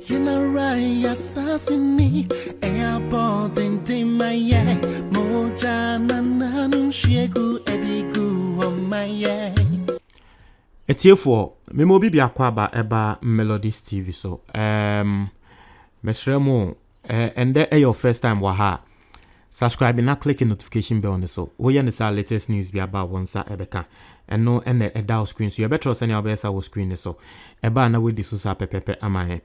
You know right, assassini, airport in Timaya, Mojana Nanum Shegu Edigu on my yay. It's here for me mo bibi akwaba eba Melodies TV so mesremo and there your first time waha subscribe and click the notification bell on the so we and the latest news be about once ebeka and no and a dial screen so you better send your best our screen so eba na we this so pepepe amahe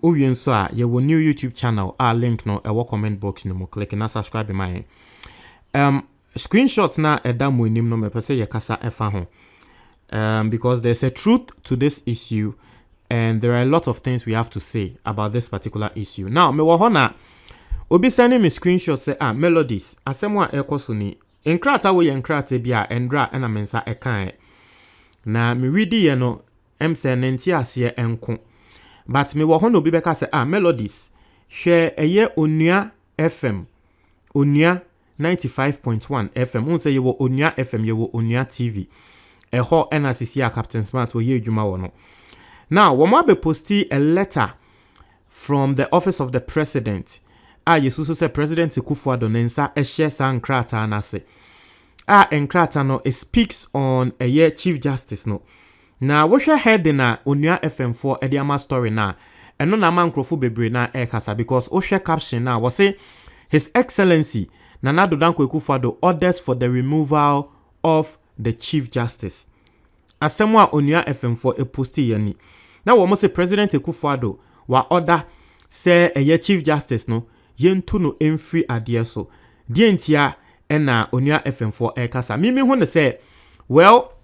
uwien so a ye new YouTube channel link no e comment box no mo click na subscribe my screenshots na eda mo nim no me pese ye kasa efa ho. Because there's a truth to this issue and there are a lot of things we have to say about this particular issue. Now, me wahona obi sending me screenshots say Melodies asemwa ekoso ni enkrata we enkrata bia endra na mensa ekan na me readi ye no emse nenti ase enko but me wahona obi beka say Melodies hwe eye onua FM onua 95.1 FM unse ye wo onua FM ye wo onua TV eho NRCC Captain Smart wo ye adwuma wo no. Now, we be posti a letter from the office of the president. Yesusu say President Akufo Addo nensa ehye sa nkrata na se. Nkrata no it speaks on a year Chief Justice no. Na wo hwe head na Onua FM4 ediama story na eno na mankrofo bebre na kasa because wo hwe caption na wo say His Excellency Nana Addo Akufo Addo orders for the removal of the Chief Justice. Asemwa Onua FM4 e posti yani. Na wo mo say President Akufo Addo wa order say eye Chief Justice no yentu no emfri ade so. Die ntia na Onua FM4 e kasa. Mimi hu ne say well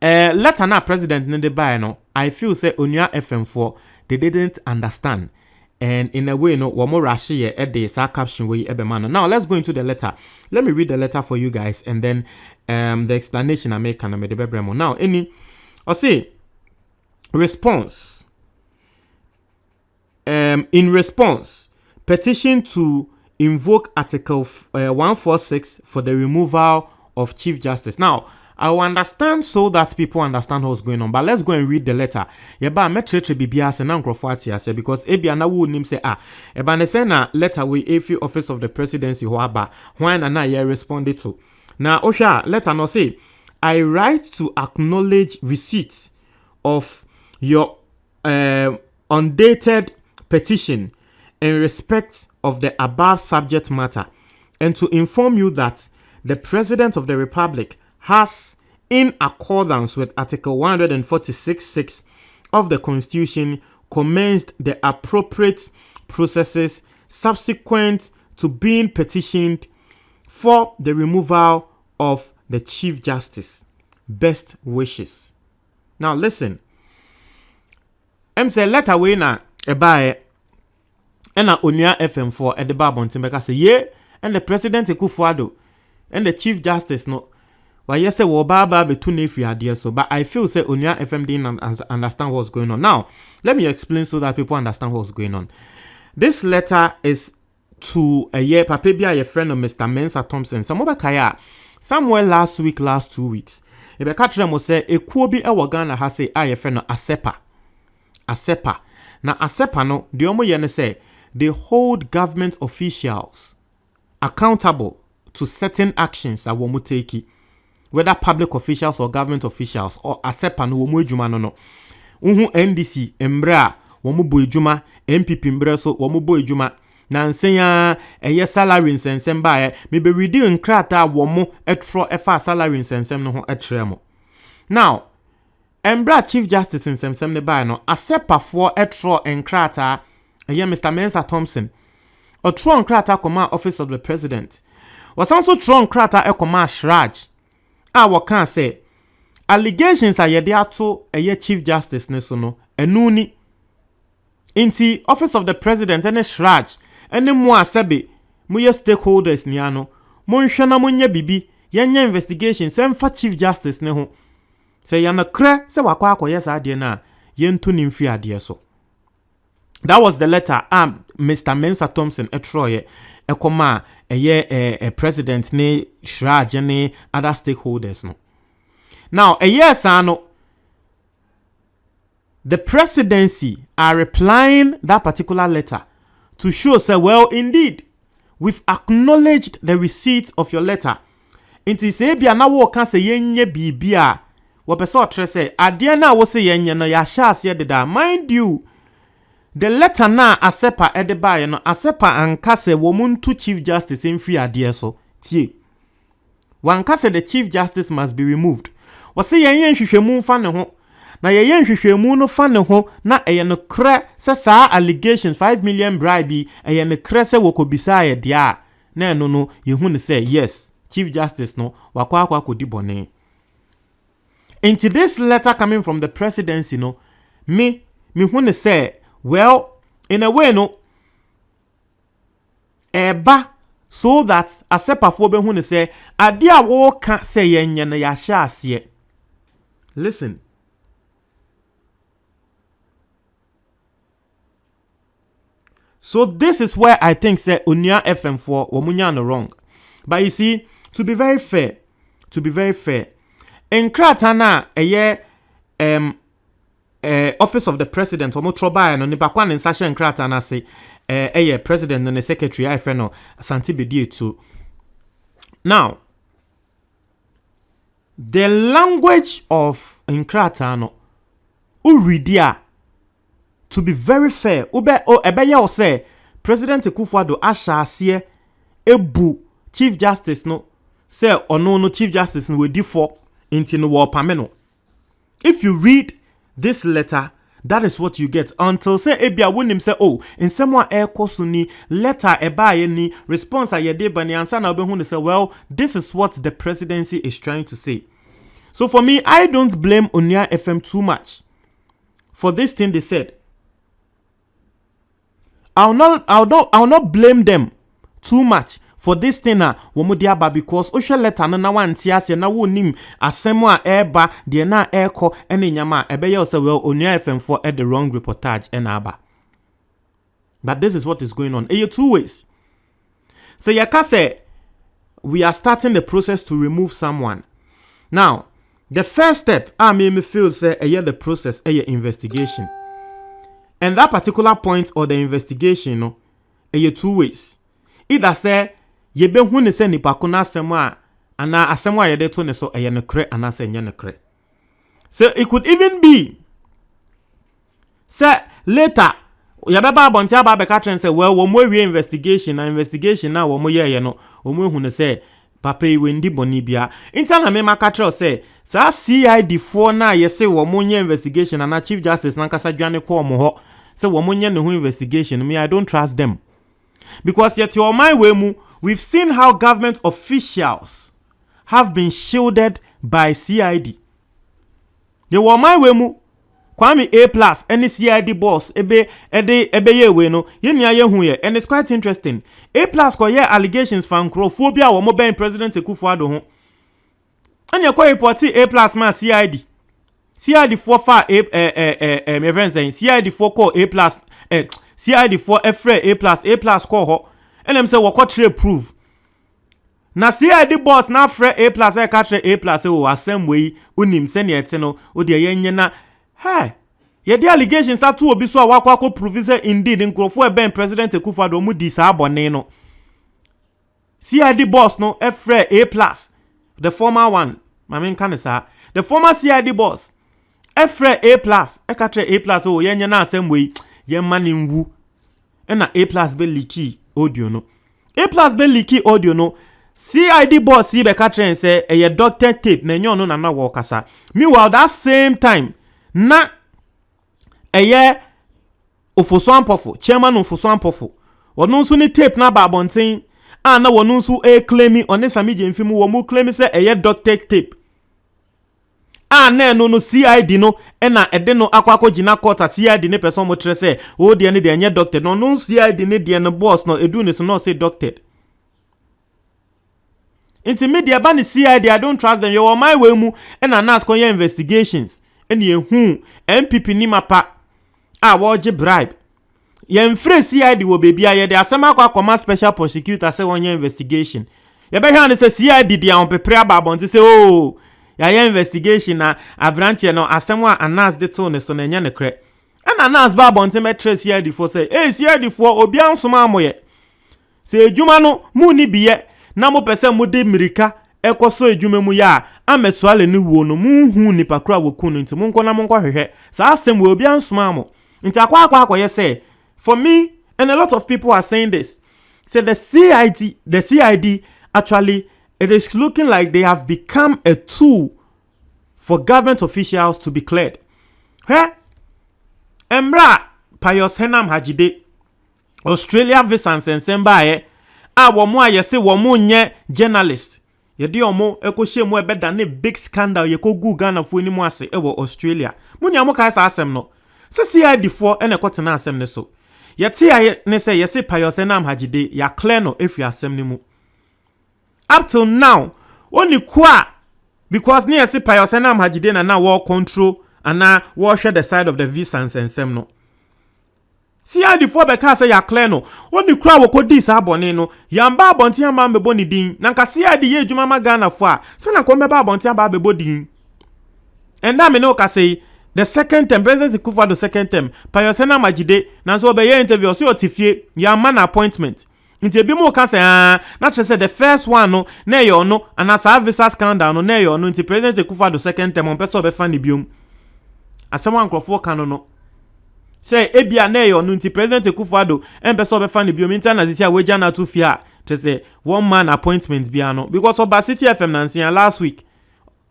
letter na president ne de buy no I feel say Onua FM4 they didn't understand. And in a way, no, one more rashi at the caption way ebe man. Now let's go into the letter. Let me read the letter for you guys, and then the explanation I make can make the bebremo. Now, I'll say response. In response, petition to invoke Article 146 for the removal of Chief Justice. Now, I will understand so that people understand what's going on. But let's go and read the letter. Yeba metre bibia se na nkrofo ase because ebia na wo nim say eba ne say na letter we efi office of the presidency ho aba when na ye responded to. Now osha letter no say I write to acknowledge receipt of your undated petition in respect of the above subject matter and to inform you that the President of the Republic has, in accordance with Article 146(6) of the Constitution, commenced the appropriate processes subsequent to being petitioned for the removal of the Chief Justice. Best wishes. Now listen. Say letter we na ebae ena Onua FM4 at the Babontimbeka say ye and the President Akufo Addo and the Chief Justice no. Well, yes, say well, Baba be too near idea so, but I feel say Onua FM didn't understand what's going on. Now, let me explain so that people understand what's going on. This letter is to a year, Papebia, a friend of Mr. Mensa Thompson. Somewhere last 2 weeks. If a catcher must say, a Kobe Ghana has say, I a friend of Asepa. Now, Asepa no, the Omo Yene say, they hold government officials accountable to certain actions that womu take. Whether public officials or government officials or Asepa no womu ejuma no. Uhu NDC embra womu bo ejuma, MPP mbra so womu bo ejuma. Na nsenya eye salary nsensem ba me be ready nkrata womu etro efa salary nsensem no ho etremo. Now, embra Chief Justice nsensem ne ba no Asepa for etro nkrata eye Mr. Mensa Thompson. Otro nkrata koma office of the president. Was also tro nkrata ekoma Shraj. What can say allegations are yede ato eye Chief Justice ne so no enu ni inti office of the president and Shraj ene mo asebe mo ye stakeholders ni ano mo nhwe na mo nya bibi yenye investigation sem fa Chief Justice ne ho say ya na kra se wakwa akoye sa ade na yentu ni mfi ade so. That was the letter Mr. Mensa Thompson etroye ekoma a president ne Shraj ne other stakeholders no. Now a year sano the presidency are replying that particular letter to show say, well, indeed, we've acknowledged the receipt of your letter. Inti se bia na wo ka se yenye bibia wo pese otre se ade na wo se yenye no ya sha ase deda. Mind you, the letter na asepa edeba ye no asepa anka se wo muntu chief justice in free ade so tie wanka se the chief justice must be removed. Wo se yenye hwehwemu fa ne ho na yenye hwehwemu no fa ne ho na eye no kra se saa allegations 5 million bribe eye no kra se wo kobisa ye de a na eno no yehu ne say yes, Chief Justice no wakwa kodi bone. Into this letter coming from the presidency no, me who say, well, in a way no, eba so that asepa fobe who say, adia wo ka say yenye na ya sha ase. Listen. So this is where I think say Unia FM4 womunya no wrong. But you see, to be very fair, in Kratana, office of the president, omo troba no nipa kwa nsashe in Kratana say, president and the secretary, I friend no Santi Bidie too. Now, the language of in Kratano, uridia, to be very fair, ebeye o say, President Akufo Addo asha asiye ebu Chief Justice no say no Chief Justice no we default into no war pameno. If you read this letter, that is what you get. Until say ebia wonim say in someone air kosuni letter eba ni response ayede bani answer na obehu say well, this is what the presidency is trying to say. So for me, I don't blame Unia FM too much for this thing they said. I'll not blame them too much for this thing na womudiaba because osha letter na wan tiase na wonim asemo a eba de na eko ene nyama ebeye say well Unia FM4 at the wrong reportage enaba. But this is what is going on. You two ways. So yaka say we are starting the process to remove someone. Now, the first step I me feel say the process investigation. And that particular point or the investigation no two ways. Either say ye be hu ne se nipa ko na asemo a ana asemo a ye de to ne so ne kre ana se nye ne kre. So it could even be say later ya be ba bonti aba be ka tren say well wo mo wie investigation na wo mo ye no wo mo hu ne say papa yi wendi boni bia inta na me maka tren say sa CID4 na ye say wo mo nye investigation na Chief Justice na kasa dwane ko mo ho say wo mo nye ne hu investigation. Me I don't trust them. Because yet your my way mu, we've seen how government officials have been shielded by CID. They were my way mu. Kwame A+ any CID boss ebe ye we no ye nia ye hu ye, and it's quite interesting. A+ ko ye allegations fan crophobia wo mo ben President Akufo Addo ho. And you ko report A+ ma CID. CID4 fa events and CID4 call A+, CID4 efre A+ call ho. And them say we ko tre prove. Na CID boss na fre A+ e ka tre A+ o asem we unim se ne ete no o de ye nye na hey ye the allegations atu obi so awakwa prove say indeed nkrofo e ben President Akufo Addo mu di sa abone no. CID boss no efre A+, the former one, I mean kan sa the former CID boss efre A+ e ka tre A+ o ye nye na asem we ye mani nwu e na A+ be leaky audio no. A+ be leaky audio no. CID boss si be ka tre say e ye doctor tape na nyo no na wo kasa. Meanwhile that same time na eye Ofoso Ampofo chairman Ofoso Ampofo wono nso ni tape na ba bonten na wono nso claim on sami jemfimu wo mu claim say eye doctor tape na no CID no na ede no akwakọ gina court CID ne person mo tre say o de ne de enye doctor no CID ne de no boss no edu ne so no say doctor. Inti media ba ni CID I don't trust them. You are my way mu na ask on your investigations. And ye MPP ni mapa woje bribe ye mfre CID wo baby ye de asema kwa command special prosecutor say one investigation ye be hwan say CID dia on prepare ba bon say ya investigation na abranche no asem a anas de to ne so na nya ne kre ana anas ba bonte metre CID for say CID for obi ansoma amoye se ejuma no mu ni biye na mo pese mo de mirika ekoso ejuma mu ya amesuale ni wo no mu hu nipa kra woku no nti mo nko na mo nkwa hwehwe sa asem we obi ansoma amo nti akwa ye say for me and a lot of people are saying this say the CID actually it is looking like they have become a tool for government officials to be cleared. Embra Pius Henam Hajide Australia visa nsemba womo ayese womo nye journalist. Yedi omo ekohye mu ebeda ne big scandal yekogu Ghana fo ni mu ase ewo Australia. Munya mo kai sa asem no. Se CID for ene kwotena asem ne so. Yeti aye ne se yese Pius Henam Hajide ya clear no efi asem ne mu. Up till now, only kwa because near si Pius Henam Hajide na war control and na war share the side of the visa and sem no. See how the four beka say ya clear no. Only kwa woko di sa abone no. Yamba abonti amba mbebo ni din. Nanka see how the ye juma ma Ghana fo a. Se na ko mbeba abonti amba mbebo din. And that me no ka say the second term President Akufo Addo second term Pius Henam Hajide na so be ye interview so otifie ya man appointment. Nti ebi mo ka say na say the first one no na yo no and as a visa scandal no na yo no nti President Akufo Addo second term on person be fa ni biom asem ankrofo ka no say ebia na yo no nti President Akufo Addo en person be fa ni biom nti na zisia weja na to fia to say one man appointment bia no because of City FM Nansia last week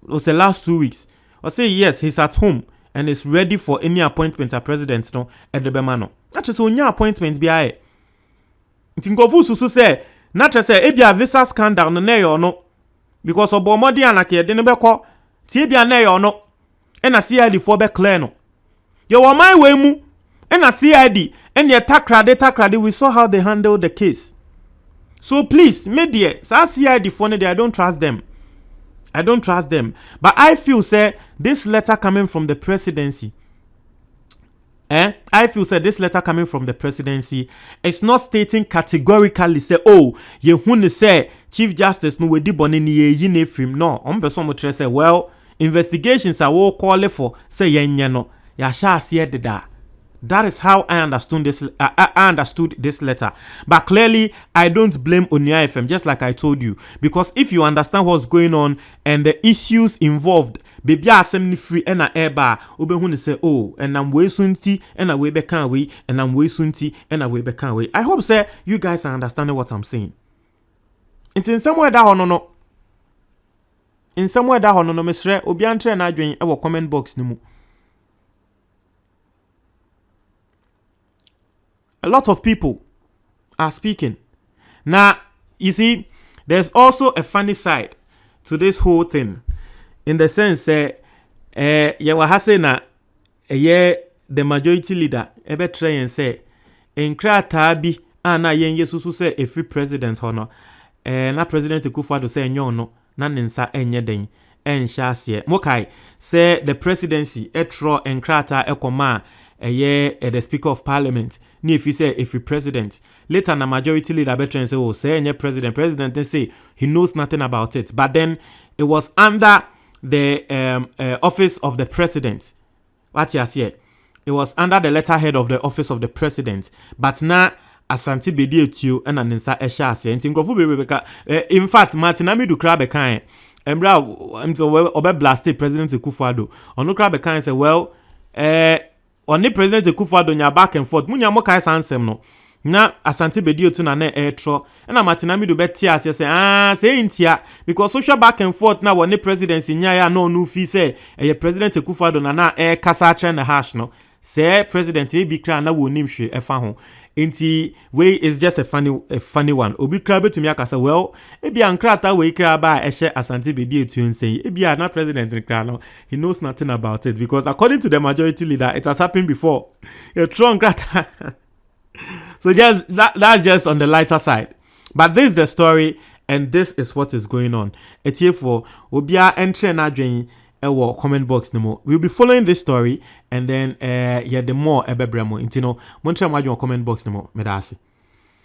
or say last 2 weeks or say yes he's at home and is ready for any appointment at president no edebema no na say onya appointment bia Tinkofu susu say na say ebia visa scandal no na yo no because obomodi anake ye de ne beko ti ebia na yo no e na CID for be clear no ye wo my way mu e na CID and ye takrade we saw how they handle the case. So please media sa CID for ne I don't trust them. But I feel say this letter coming from the presidency this letter coming from the presidency is not stating categorically say oh ye hu say Chief Justice no we di bone ni ye na film no on person mo say well investigations are all call for say yenye no ya sha ase deda. That is how I understood this letter. But clearly, I don't blame Onia FM, just like I told you. Because if you understand what's going on and the issues involved, baby assembly free and a airbar, Ubehun say, oh, and I'm way sunti, and a way back away, and I'm way sunti, and a way back away. I hope, sir, you guys are understanding what I'm saying. It's in somewhere that no. In somewhere that no, Mr. Obiantre and I join our comment box. A lot of people are speaking. Now, you see, there's also a funny side to this whole thing. In the sense, the majority leader, ebe try and say, enkra tabi, na yenye susu say, a free president, honor, na president Akufo Addo say, no, na ninsa enye den, enshasye. Mokai, say the presidency, etro enkrata ekoma, the Speaker of Parliament, ni if he say if he president. Later, the majority leader veteran say, oh, say any president. President then say he knows nothing about it. But then it was under the office of the president. What you say? It was under the letterhead of the office of the president. But now, Asante Bedi etu and Anensa Eshase. In fact, Martinami do crab a kind. Embra, I'm so obe blasted President Akufo Addo. Ono crab a kind say, well, on the President Akufo Addo nya back and forth munya mo kai sansem no na Asante Bedi otu na etro na Martinami do beti as say say ntia because social back and forth na won the presidency nya ya no fi say President Akufo Addo na kasa tra na hash no say president e bi kra na wonim hwe efa ho nti way is just a funny one obi kra betumi akasa well e bia nkrata we kra ba ehye Asante Bedi etu nsei e bia na president kra no he knows nothing about it because according to the majority leader it has happened before a strong nkrata. So just that's just on the lighter side, but this is the story and this is what is going on. Etie for obia entre na adwen ewo comment box nimo. We'll be following this story and then the more ebebremo intino montre ma adwen comment box nimo medasi.